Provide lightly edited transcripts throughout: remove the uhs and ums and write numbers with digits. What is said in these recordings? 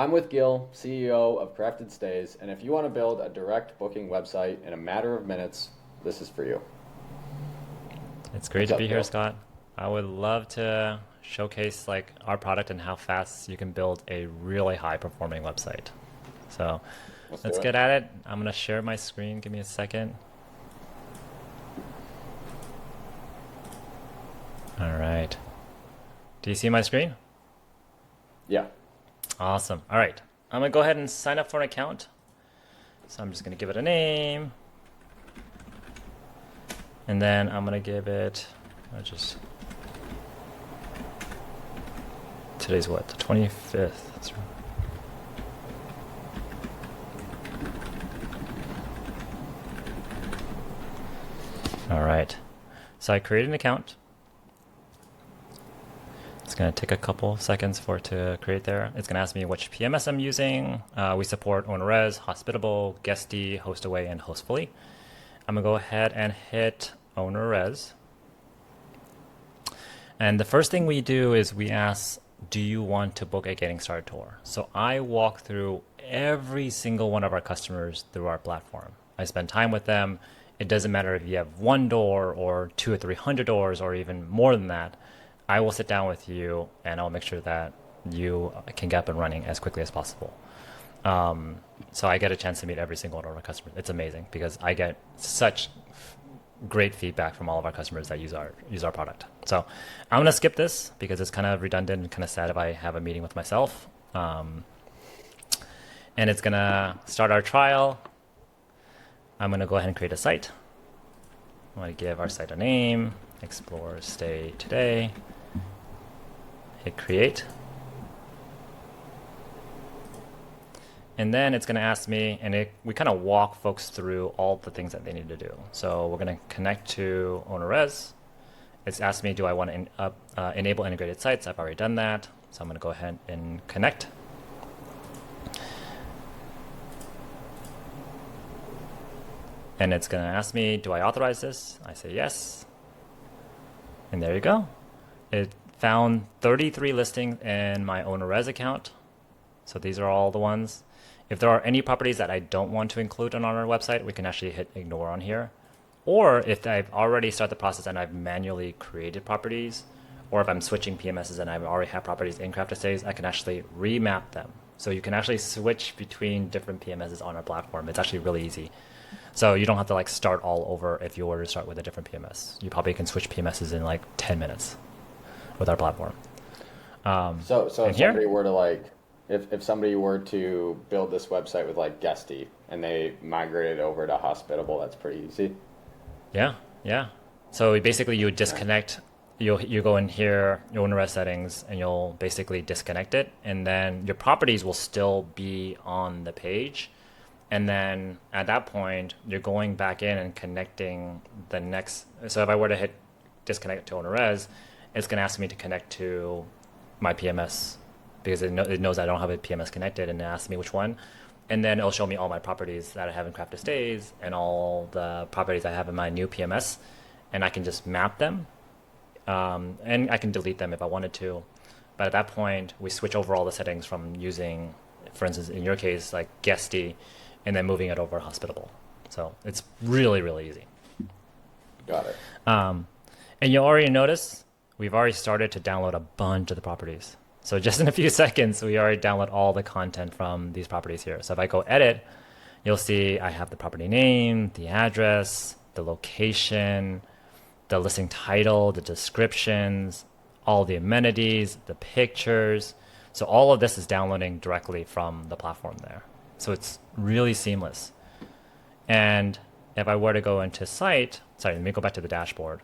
I'm with Gil, CEO of CraftedStays, and if you want to build a direct booking website in a matter of minutes, this is for you. It's great What's to up, be here, Gil? Scott. I would love to showcase like our product and how fast you can build a really high performing website. So Let's let's do it. get at it. I'm gonna share my screen. Give me a second. All right. Do you see my screen? Yeah. Awesome. All right. I'm gonna go ahead and sign up for an account. So I'm just gonna give it a name, and then I'm gonna give it. I just today's what? The 25th. That's right. All right. So I created an account. It's going to take a couple seconds for it to create there. It's going to ask me which PMS I'm using. We support OwnerRes, Hospitable, Guesty, HostAway, and Hostfully. I'm going to go ahead and hit OwnerRes. And the first thing we do is we ask, do you want to book a getting started tour? So I walk through every single one of our customers through our platform. I spend time with them. It doesn't matter if you have one door or two or 300 doors or even more than that. I will sit down with you and I'll make sure that you can get up and running as quickly as possible. So I get a chance to meet every single one of our customers. It's amazing because I get such great feedback from all of our customers that use our product. So I'm gonna skip this because it's kind of redundant and kind of sad if I have a meeting with myself. And it's gonna start our trial. I'm gonna go ahead and create a site. I'm gonna give our site a name, Explore Stay Today. Hit create. And then it's going to ask me, and we kind of walk folks through all the things that they need to do. So we're going to connect to OwnerRes. It's asked me, do I want to enable integrated sites? I've already done that. So I'm going to go ahead and connect. And it's going to ask me, do I authorize this? I say yes. And there you go. It found 33 listings in my OwnerRes account. So these are all the ones. If there are any properties that I don't want to include on our website, we can actually hit ignore on here. Or if I've already started the process and I've manually created properties, or if I'm switching PMSs and I already have properties in CraftedStays, I can actually remap them. So you can actually switch between different PMSs on our platform. It's actually really easy. So you don't have to like start all over if you were to start with a different PMS. You probably can switch PMSs in like 10 minutes with our platform. So And if here, somebody were to if somebody were to build this website with like Guesty and they migrated over to Hospitable, that's pretty easy. yeah, yeah. So basically, you would Okay. disconnect. You go in here, your OwnerRes settings, and you'll basically disconnect it, and then your properties will still be on the page. And then at that point, you're going back in and connecting the next. So if I were to hit disconnect to OwnerRes, it's going to ask me to connect to my PMS because it knows I don't have a PMS connected, and it asks me which one. And then it'll show me all my properties that I have in CraftedStays and all the properties I have in my new PMS, and I can just map them, and I can delete them if I wanted to. But at that point, we switch over all the settings from using, for instance, in your case, like Guesty, and then moving it over Hospitable. So it's really, really easy. Got it. And you already notice we've already started to download a bunch of the properties. So just in a few seconds, we already download all the content from these properties here. So if I go edit, you'll see I have the property name, the address, the location, the listing title, the descriptions, all the amenities, the pictures. So all of this is downloading directly from the platform there. So it's really seamless. And if I were to go into site, sorry, let me go back to the dashboard.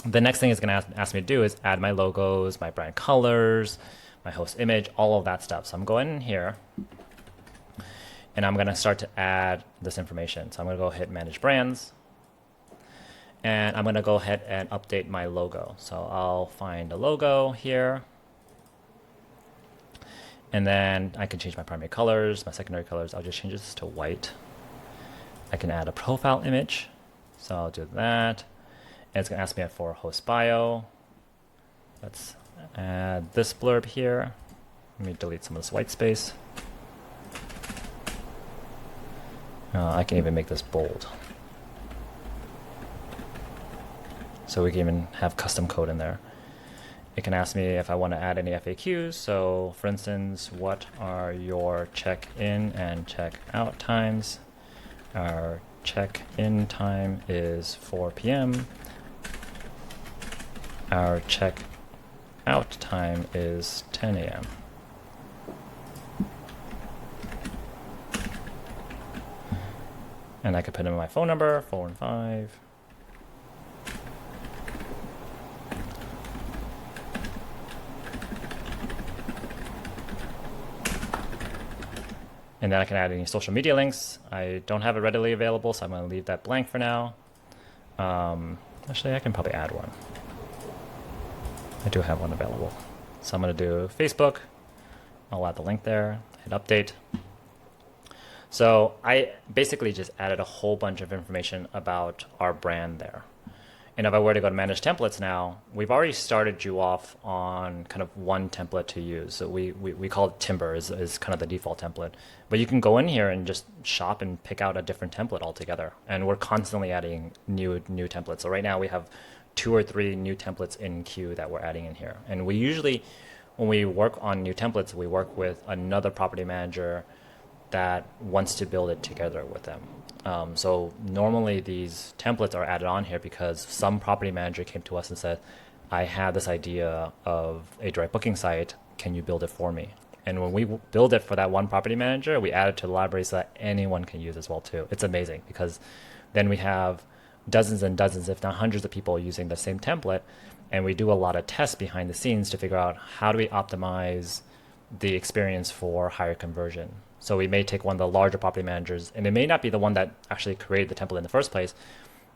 The next thing it's going to ask me to do is add my logos, my brand colors, my host image, all of that stuff. So I'm going in here and I'm going to start to add this information. So I'm going to go hit manage brands and I'm going to go ahead and update my logo. So I'll find a logo here and then I can change my primary colors, my secondary colors. I'll just change this to white. I can add a profile image. So I'll do that. And it's going to ask me for host bio. Let's add this blurb here. Let me delete some of this white space. I can even make this bold. So we can even have custom code in there. It can ask me if I want to add any FAQs. So for instance, what are your check-in and check-out times? Our check-in time is 4 p.m. Our check-out time is 10 a.m. And I could put in my phone number, 415. And then I can add any social media links. I don't have it readily available, so I'm going to leave that blank for now. Actually, I can probably add one. I do have one available. So I'm going to do Facebook. I'll add the link there, hit update. So I basically just added a whole bunch of information about our brand there. And if I were to go to manage templates now, we've already started you off on kind of one template to use. So we call it Timber is kind of the default template. But you can go in here and just shop and pick out a different template altogether. And we're constantly adding new templates. So right now we have 2 or 3 new templates in queue that we're adding in here. And we usually, when we work on new templates, we work with another property manager that wants to build it together with them. So normally these templates are added on here because some property manager came to us and said, I have this idea of a direct booking site. Can you build it for me? And when we build it for that one property manager, we add it to the library so that anyone can use as well too. It's amazing because then we have dozens and dozens, if not hundreds of people using the same template. And we do a lot of tests behind the scenes to figure out how do we optimize the experience for higher conversion. So we may take one of the larger property managers, and it may not be the one that actually created the template in the first place,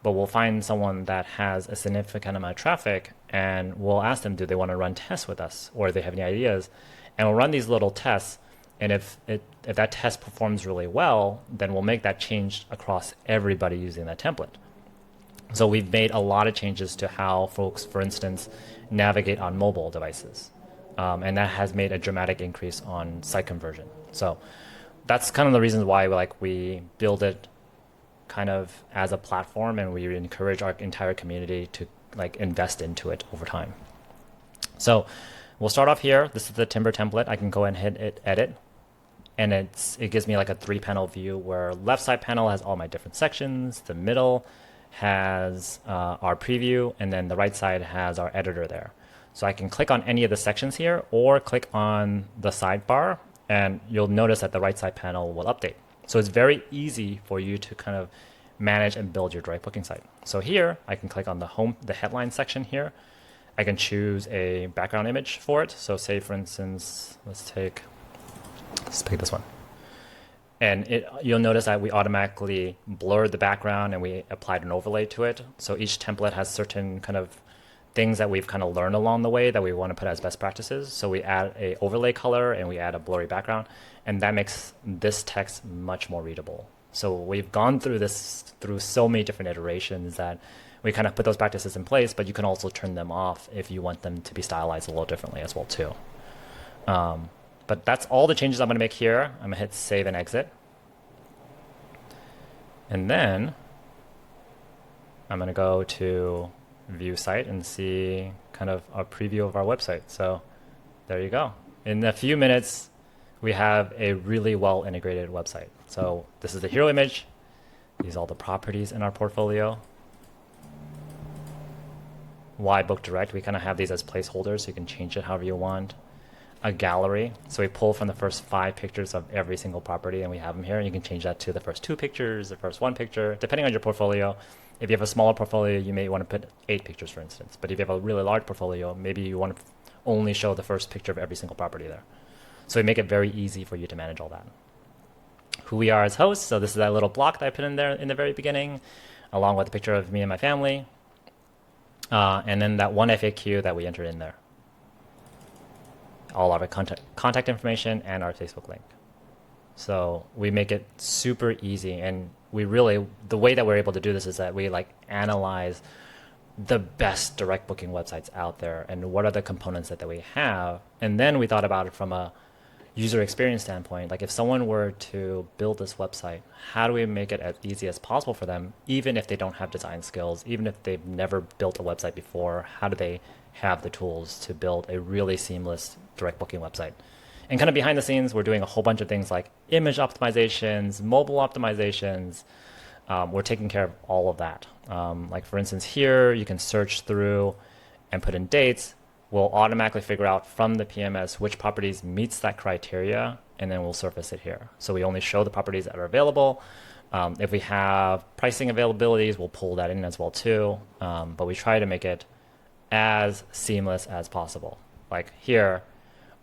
but we'll find someone that has a significant amount of traffic, and we'll ask them, do they want to run tests with us, or do they have any ideas? And we'll run these little tests, and if that test performs really well, then we'll make that change across everybody using that template. So we've made a lot of changes to how folks, for instance, navigate on mobile devices, and that has made a dramatic increase on site conversion. So that's kind of the reasons why we build it kind of as a platform, and we encourage our entire community to invest into it over time. So we'll start off here. This is the Timber template. I can go and hit edit, and it gives me a 3-panel view where left side panel has all my different sections, the middle has our preview, and then the right side has our editor there. So I can click on any of the sections here or click on the sidebar, and you'll notice that the right side panel will update. So it's very easy for you to kind of manage and build your direct booking site. So here I can click on the headline section here. I can choose a background image for it. So say for instance, let's pick this one. And you'll notice that we automatically blurred the background and we applied an overlay to it. So each template has certain kind of things that we've kind of learned along the way that we want to put as best practices. So we add a overlay color and we add a blurry background, and that makes this text much more readable. So we've gone through this through so many different iterations that we kind of put those practices in place, but you can also turn them off if you want them to be stylized a little differently as well too. But that's all the changes I'm going to make here. I'm going to hit save and exit. And then I'm going to go to view site and see kind of a preview of our website. So there you go. In a few minutes, we have a really well integrated website. So this is the hero image. These are all the properties in our portfolio. Why book direct? We kind of have these as placeholders, so you can change it however you want. A gallery. So we pull from the first 5 pictures of every single property and we have them here, and you can change that to the first 2 pictures, the first 1 picture, depending on your portfolio. If you have a smaller portfolio, you may want to put 8 pictures, for instance. But if you have a really large portfolio, maybe you want to only show the first picture of every single property there. So we make it very easy for you to manage all that. Who we are as hosts. So this is that little block that I put in there in the very beginning, along with a picture of me and my family. And then that one FAQ that we entered in there. All of our contact information and our Facebook link. So we make it super easy, and the way that we're able to do this is that we analyze the best direct booking websites out there and what are the components that we have. And then we thought about it from a user experience standpoint, like if someone were to build this website, how do we make it as easy as possible for them, even if they don't have design skills, even if they've never built a website before, how do they have the tools to build a really seamless direct booking website? And kind of behind the scenes, we're doing a whole bunch of things like image optimizations, mobile optimizations. We're taking care of all of that. Like for instance, here you can search through and put in dates. We'll automatically figure out from the PMS which properties meets that criteria, and then we'll surface it here. So we only show the properties that are available. If we have pricing availabilities, we'll pull that in as well too. But we try to make it as seamless as possible. Like here,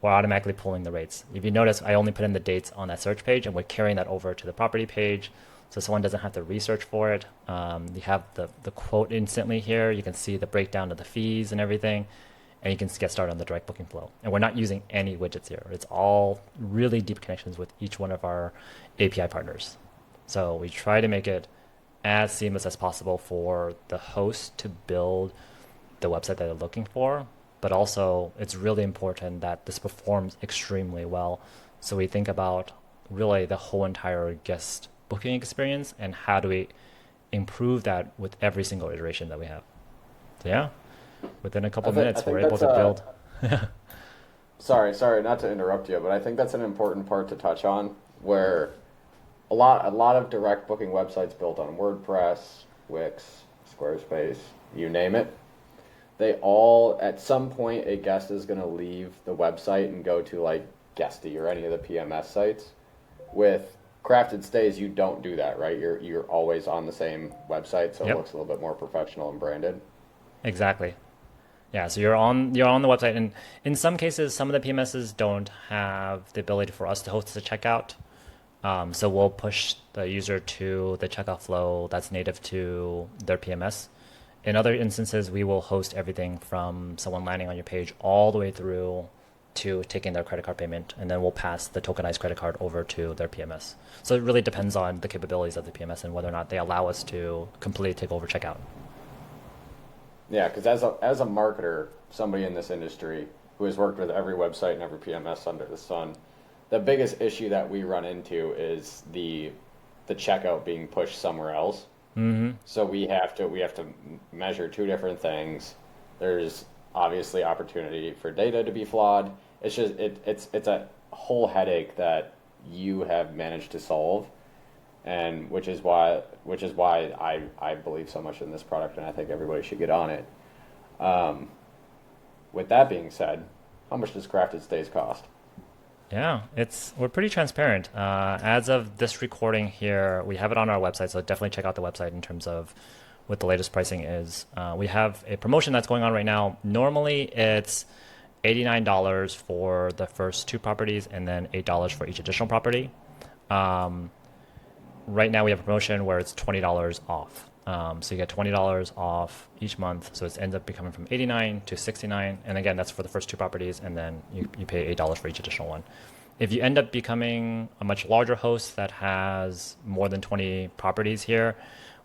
we're automatically pulling the rates. If you notice, I only put in the dates on that search page, and we're carrying that over to the property page, so someone doesn't have to research for it. You have the quote instantly here. You can see the breakdown of the fees and everything, and you can get started on the direct booking flow. And we're not using any widgets here. It's all really deep connections with each one of our API partners. So we try to make it as seamless as possible for the host to build the website that they're looking for, but also it's really important that this performs extremely well. So we think about really the whole entire guest booking experience and how do we improve that with every single iteration that we have. So yeah, within a couple minutes, we're able to build. Sorry, not to interrupt you, but I think that's an important part to touch on, where a lot of direct booking websites built on WordPress, Wix, Squarespace, you name it, they all, at some point, a guest is going to leave the website and go to like Guesty or any of the PMS sites. With CraftedStays, you don't do that, right? You're always on the same website, so Yep. it looks a little bit more professional and branded. Exactly. Yeah, so you're on the website, and in some cases, some of the PMSs don't have the ability for us to host the checkout. So we'll push the user to the checkout flow that's native to their PMS. In other instances, we will host everything from someone landing on your page all the way through to taking their credit card payment, and then we'll pass the tokenized credit card over to their PMS. So it really depends on the capabilities of the PMS and whether or not they allow us to completely take over checkout. Yeah, because as a marketer, somebody in this industry who has worked with every website and every PMS under the sun, the biggest issue that we run into is the checkout being pushed somewhere else. So we have to measure two different things. There's obviously opportunity for data to be flawed. It's just it's a whole headache that you have managed to solve, and which is why I believe so much in this product, and I think everybody should get on it. With that being said, how much does CraftedStays cost? Yeah, we're pretty transparent. As of this recording here, we have it on our website, so definitely check out the website in terms of what the latest pricing is. We have a promotion that's going on right now. Normally, it's $89 for the first two properties, and then $8 for each additional property. Right now, we have a promotion where it's $20 off. So you get $20 off each month. So it ends up becoming from $89 to $69. And again, that's for the first two properties. And then you pay $8 for each additional one. If you end up becoming a much larger host that has more than 20 properties here,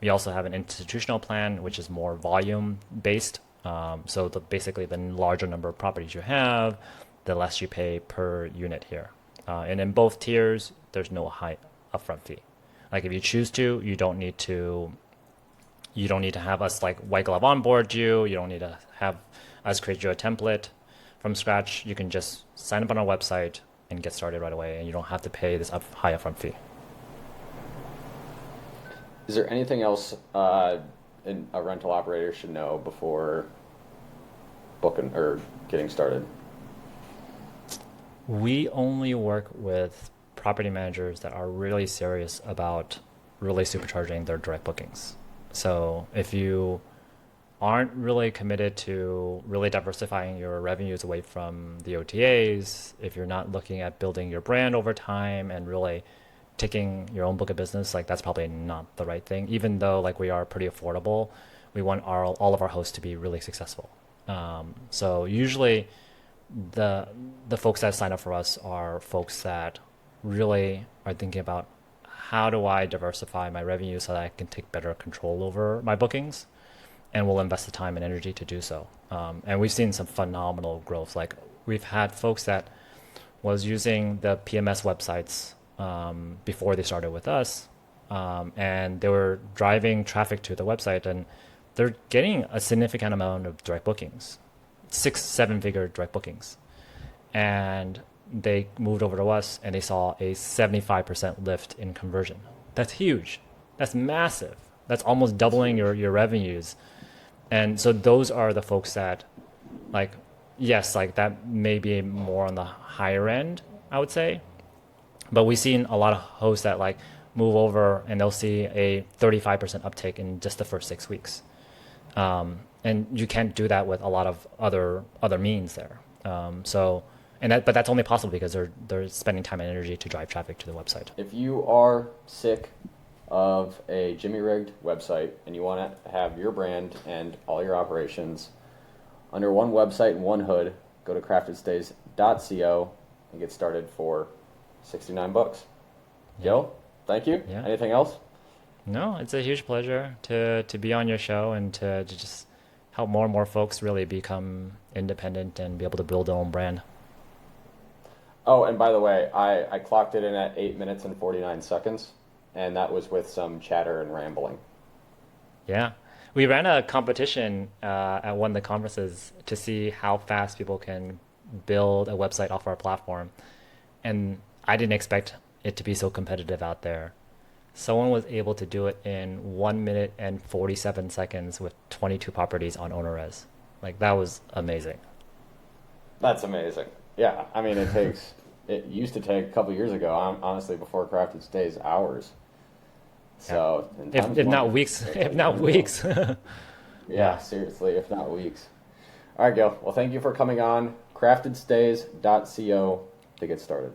we also have an institutional plan, which is more volume based. So basically, the larger number of properties you have, the less you pay per unit here. And in both tiers, there's no high upfront fee. Like if you choose to, you don't need to have us like white glove onboard you. You don't need to have us create you a template from scratch. You can just sign up on our website and get started right away, and you don't have to pay this high upfront fee. Is there anything else a rental operator should know before booking or getting started? We only work with property managers that are really serious about really supercharging their direct bookings. So if you aren't really committed to really diversifying your revenues away from the OTAs, if you're not looking at building your brand over time and really taking your own book of business, like that's probably not the right thing. Even though like we are pretty affordable, we want all of our hosts to be really successful. So usually the folks that sign up for us are folks that really are thinking about how do I diversify my revenue so that I can take better control over my bookings, and will invest the time and energy to do so. And we've seen some phenomenal growth. Like we've had folks that was using the PMS websites before they started with us, and they were driving traffic to the website, and they're getting a significant amount of direct bookings, 6, 7 figure direct bookings, and they moved over to us and they saw a 75% lift in conversion. That's huge. That's massive. That's almost doubling your revenues. And so those are the folks that, like, yes, like that may be more on the higher end, I would say. But we've seen a lot of hosts that like move over and they'll see a 35% uptake in just the first 6 weeks. And you can't do that with a lot of other means there. But that's only possible because they're spending time and energy to drive traffic to the website. If you are sick of a Jimmy rigged website and you want to have your brand and all your operations under one website and one hood, go to craftedstays.co and get started for $69. Gil, thank you. Yeah. Anything else? No, it's a huge pleasure to be on your show and to just help more and more folks really become independent and be able to build their own brand. Oh, and by the way, I clocked it in at 8 minutes and 49 seconds, and that was with some chatter and rambling. Yeah. We ran a competition at one of the conferences to see how fast people can build a website off our platform. And I didn't expect it to be so competitive out there. Someone was able to do it in 1 minute and 47 seconds with 22 properties on OwnerRez. Like, that was amazing. That's amazing. Yeah, I mean, it used to take a couple years ago, honestly, before CraftedStays, hours. So, If not weeks, if not weeks. Yeah, seriously, if not weeks. All right, Gil. Well, thank you for coming on. CraftedStays.co to get started.